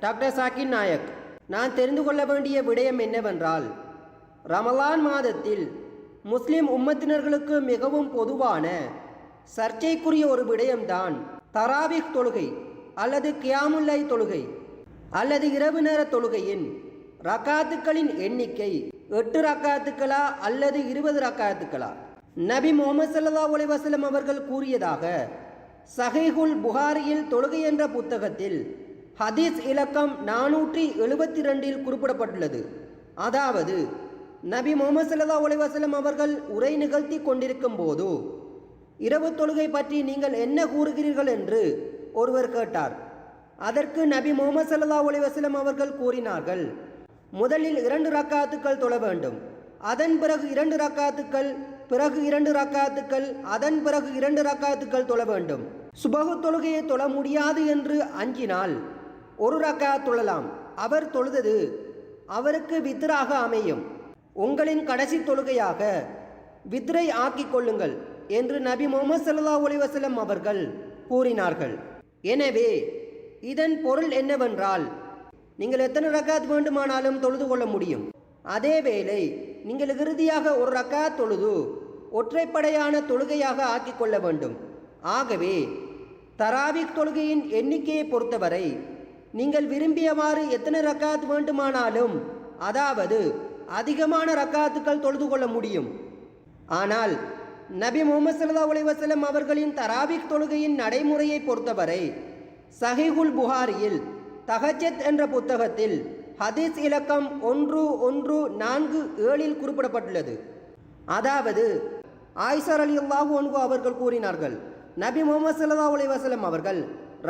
Doctor Zakir Naik. நான் தெரிந்து கொள்ள வேண்டிய விடயம் என்னவென்றால், ரமலான் மாதத்தில் முஸ்லிம் உம்மத்தினர்களுக்கு மிகவும் பொதுவான சர்ச்சைக்குரிய ஒரு விடயம்தான் தராவிக் தொழுகை அல்லது கியாமுல்லை தொழுகை அல்லது இரவு நேர தொழுகையின் ரக்காத்துக்களின் எண்ணிக்கை 8 ரக்காத்துக்களா அல்லது 20 ரக்காத்துக்களா? நபி முஹம்மது ஸல்லல்லாஹு அலைஹி வஸல்லம் அவர்கள் கூறியதாக சஹீஹுல் புகாரியில் தொழுகை என்ற புத்தகத்தில் ஹதீஸ் இலக்கம் 472 குறிப்பிடப்பட்டுள்ளது. அதாவது நபி முஹம்மது ஸல்லல்லாஹு அலைஹி வஸல்லம் அவர்கள் உரை நிகழ்த்தி கொண்டிருக்கும் போது, இரவு தொழுகை பற்றி நீங்கள் என்ன கூறுகிறீர்கள் என்று ஒருவர் கேட்டார். அதற்கு நபி முஹம்மது ஸல்லல்லாஹு அலைஹி வஸல்லம் அவர்கள் கூறினார்கள், முதலில் 2 ரக்காத்துக்கள் தொழ வேண்டும், அதன் பிறகு 2 ரக்காத்துக்கள், பிறகு 2 ரக்காத்துக்கள், அதன் பிறகு 2 ரக்காத்துக்கள் தொழ வேண்டும். சுபஹு தொழுகையை தொழ முடியாது என்று அஞ்சினால் 1 ரக்காத் தொழலாம். அவர் தொழுதது அவருக்கு வித்ராக அமையும். உங்களின் கடைசி தொழுகையாக வித்ரை ஆக்கிக் கொள்ளுங்கள் என்று நபி முஹம்மது ஸல்லல்லாஹு அலைஹி வஸல்லம் அவர்கள் கூறினார்கள். எனவே இதன் பொருள் என்னவென்றால், நீங்கள் எத்தனை ரக்காத் வேண்டுமானாலும் தொழுது கொள்ள முடியும். அதேவேளை நீங்கள் இறுதியாக 1 ரக்காத் தொழுது ஒற்றைப்படையான தொழுகையாக ஆக்கிக் கொள்ள வேண்டும். ஆகவே தராவிக் தொழுகையின் எண்ணிக்கையை பொறுத்தவரை நீங்கள் விரும்பியவாறு எத்தனை ரக்காத் வேண்டுமானாலும், அதாவது அதிகமான ரக்காத்துக்கள் தொழுது கொள்ள முடியும். ஆனால் நபி முஹம்மது ஸல்லல்லாஹு அலைஹி வஸல்லம் அவர்களின் தராவிக் தொழுகையின் நடைமுறையை பொறுத்தவரை சஹீஹுல் புகாரியில் தஹஜ்ஜத் என்ற புத்தகத்தில் ஹதீஸ் இலக்கம் 1147 குறிப்பிடப்பட்டுள்ளது. அதாவது ஆயிஷா ரலியல்லாஹு அன்ஹா அவர்கள் கூறினார்கள், நபி முஹம்மது ஸல்லல்லாஹு அலைஹி வஸல்லம் அவர்கள்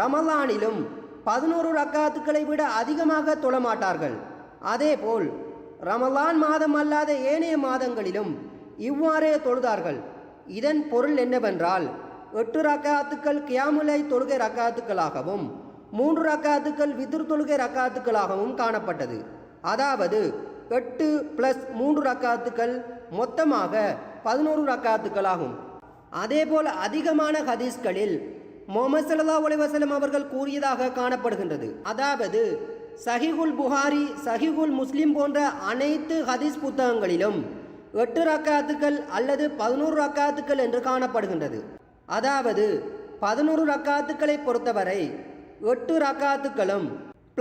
ரமலானிலும் 11 ரக்காத்துக்களை விட அதிகமாக தொழமாட்டார்கள். அதேபோல் ரமலான் மாதம் அல்லாத ஏனைய மாதங்களிலும் இவ்வாறே தொழுதார்கள். இதன் பொருள் என்னவென்றால், 8 ரக்காத்துக்கள் கியாமுலை தொழுகை ரக்காத்துக்களாகவும் 3 ரக்காத்துக்கள் வித்ர் தொழுகை ரக்காத்துக்களாகவும் காணப்பட்டது. அதாவது 8 + 3 ரக்காத்துக்கள் மொத்தமாக 11 ரக்காத்துக்களாகும். அதேபோல் அதிகமான ஹதீஸ்களில் முஹம்மது ஸல்லல்லாஹு அலைஹி வஸல்லம் அவர்கள் கூறியதாக காணப்படுகின்றது. அதாவது சஹீஹுல் புகாரி, சஹீஹுல் முஸ்லிம் போன்ற அனைத்து ஹதீஸ் புத்தகங்களிலும் 8 ரக்காத்துக்கள் அல்லது 11 ரக்காத்துக்கள் என்று காணப்படுகின்றது. அதாவது 11 ரக்காத்துக்களை பொறுத்தவரை 8 ரக்காத்துக்களும்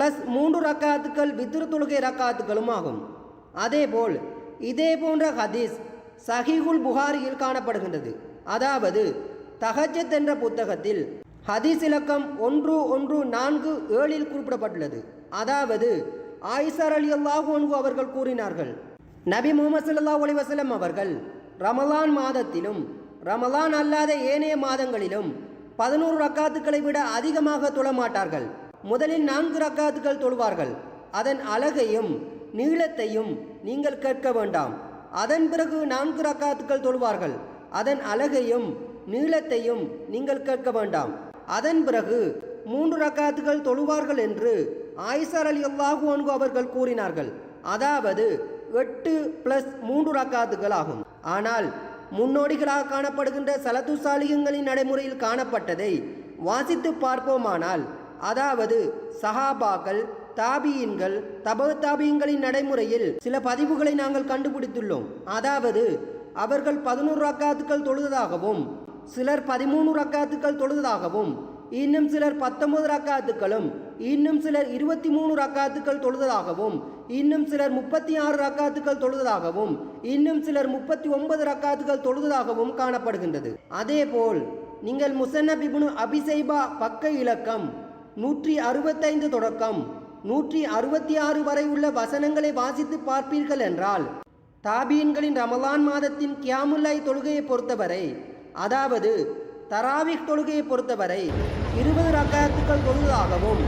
+3 ரக்காத்துக்கள் வித்ர் தொழுகை ரக்காத்துக்களும் ஆகும். அதேபோல் இதே போன்ற ஹதீஸ் சஹீஹுல் புகாரியில் காணப்படுகின்றது. அதாவது தஹஜ்ஜத் என்ற புத்தகத்தில் ஹதீஸ் இலக்கம் 1147 குறிப்பிடப்பட்டுள்ளது. அதாவது ஆயிஷா ரலியல்லாஹு அன்ஹா அவர்கள் கூறினார்கள், நபி முஹம்மது ஸல்லல்லாஹு அலைஹி வஸல்லம் அவர்கள் ரமலான் மாதத்திலும் ரமலான் அல்லாத ஏனைய மாதங்களிலும் 11 ரக்காத்துக்களை விட அதிகமாக தொழமாட்டார்கள். முதலில் 4 ரக்காத்துக்கள் தொழுவார்கள். அதன் அழகையும் நீளத்தையும் நீங்கள் கேட்க வேண்டாம். அதன் பிறகு 4 ரக்காத்துக்கள் தொழுவார்கள். அதன் அழகையும் நீளத்தையும் நீங்கள் கேட்க வேண்டாம். அதன் பிறகு 3 ரக்காத்துக்கள் தொழுவார்கள் என்று ஆயிஷா ரலியல்லாஹு அன்ஹா அவர்கள் கூறினார்கள். அதாவது 8 + 3 ரக்காத்துக்கள் ஆகும். ஆனால் முன்னோடிகளாக காணப்படுகின்ற சலத்து சாலிகங்களின் நடைமுறையில் காணப்பட்டதை வாசித்து பார்ப்போமானால், அதாவது சஹாபாக்கள், தாபியின்கள், தாபியின்களின் நடைமுறையில் சில பதிவுகளை நாங்கள் கண்டுபிடித்துள்ளோம். அதாவது அவர்கள் 11 ரக்காத்துக்கள் தொழுததாகவும், சிலர் 13 ரக்காத்துக்கள் தொழுததாகவும், இன்னும் சிலர் 19 ரக்காத்துக்களும், இன்னும் சிலர் 23 ரக்காத்துக்கள் தொழுததாகவும், இன்னும் சிலர் 36 ரக்காத்துக்கள் தொழுததாகவும், இன்னும் சிலர் 39 ரக்காத்துக்கள் தொழுததாகவும் காணப்படுகின்றது. அதேபோல் நீங்கள் முஸன்னப் இப்னு அபி ஷைபா பக்க இலக்கம் 165 தொடக்கம் 166 வரை உள்ள வசனங்களை வாசித்து பார்ப்பீர்கள் என்றால், தாபீன்களின் ரமலான் மாதத்தின் கியாமுல்லை தொழுகையை பொறுத்தவரை, அதாவது தராவிக் தொழுகையை பொறுத்தவரை 20 ரக்காத்துக்கள் தொழுவதாகவும்,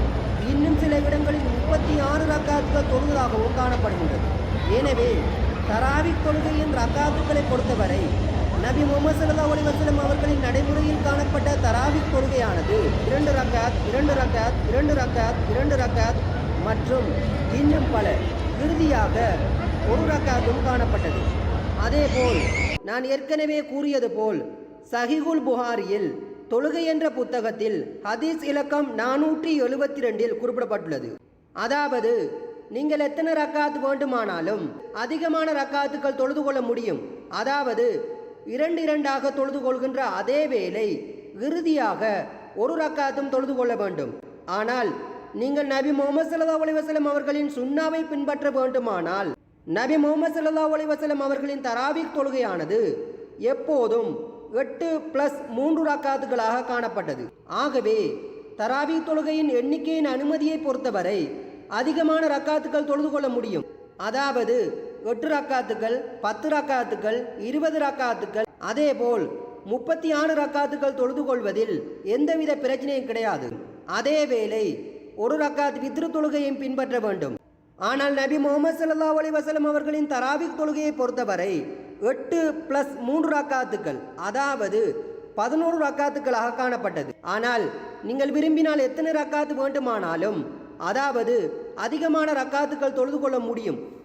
இன்னும் சில இடங்களில் 36 ரக்காத்துக்கள் தொழுவதாகவும் காணப்படுகின்றது. எனவே தராவிக் தொழுகையின் ரக்காத்துக்களை பொறுத்தவரை நபி முஹம்மது ஸல்லல்லாஹு அலைஹி வஸல்லம் அவர்களின் நடைமுறையில் காணப்பட்ட தராவிக் தொழுகையானது 2 ரக்காத் 2 ரக்காத் 2 ரக்காத் 2 ரக்காத் மற்றும் இன்னும் பல, இறுதியாக 1 ரக்காத்தும் காணப்பட்டது. அதேபோல் நான் ஏற்கனவே கூறியது போல் சஹீஹுல் புகாரியில் தொழுகை என்ற புத்தகத்தில் ஹதீஸ் இலக்கம் 472 குறிப்பிடப்பட்டுள்ளது. அதாவது நீங்கள் எத்தனை ரக்காத்து வேண்டுமானாலும் அதிகமான ரக்காத்துக்கள் தொழுது கொள்ள முடியும். அதாவது 2 தொழுது கொள்கின்ற அதே வேளை இறுதியாக ஒரு ரக்காத்தும் தொழுது கொள்ள வேண்டும். ஆனால் நீங்கள் நபி முஹம்மது ஸல்லல்லாஹு அலைஹி வஸல்லம் அவர்களின் சுன்னாவை பின்பற்ற வேண்டுமானால் நபி முஹம்மது ஸல்லல்லாஹு அலைஹி வஸல்லம் அவர்களின் தராவீஹ் தொழுகையானது எப்போதும் 8+3 ரக்காத்துகளாக காணப்பட்டது. ஆகவே தராவீஹ் தொழுகையின் எண்ணிக்கையின் அனுமதியை பொறுத்தவரை அதிகமான ரக்காத்துக்கள் தொழுது கொள்ள முடியும். அதாவது 8 ரக்காத்துக்கள், 10 ரக்காத்துக்கள், 20 ரக்காத்துக்கள், அதேபோல் 36 ரக்காத்துக்கள் தொழுது கொள்வதில் எந்தவித பிரச்சனையும் கிடையாது. அதேவேளை ஒரு ரக்காத் வித்ரு தொழுகையும் பின்பற்ற வேண்டும். ஆனால் நபி முஹம்மது ஸல்லல்லாஹு அலைஹி வஸல்லம் அவர்களின் தராவீஹ் தொழுகையை பொறுத்தவரை 8+3 ரக்காத்துக்கள், அதாவது 11 ரக்காத்துக்களாக காணப்பட்டது. ஆனால் நீங்கள் விரும்பினால் எத்தனை ரக்காத்து வேண்டுமானாலும், அதாவது அதிகமான ரக்காத்துக்கள் தொழுது கொள்ள முடியும்.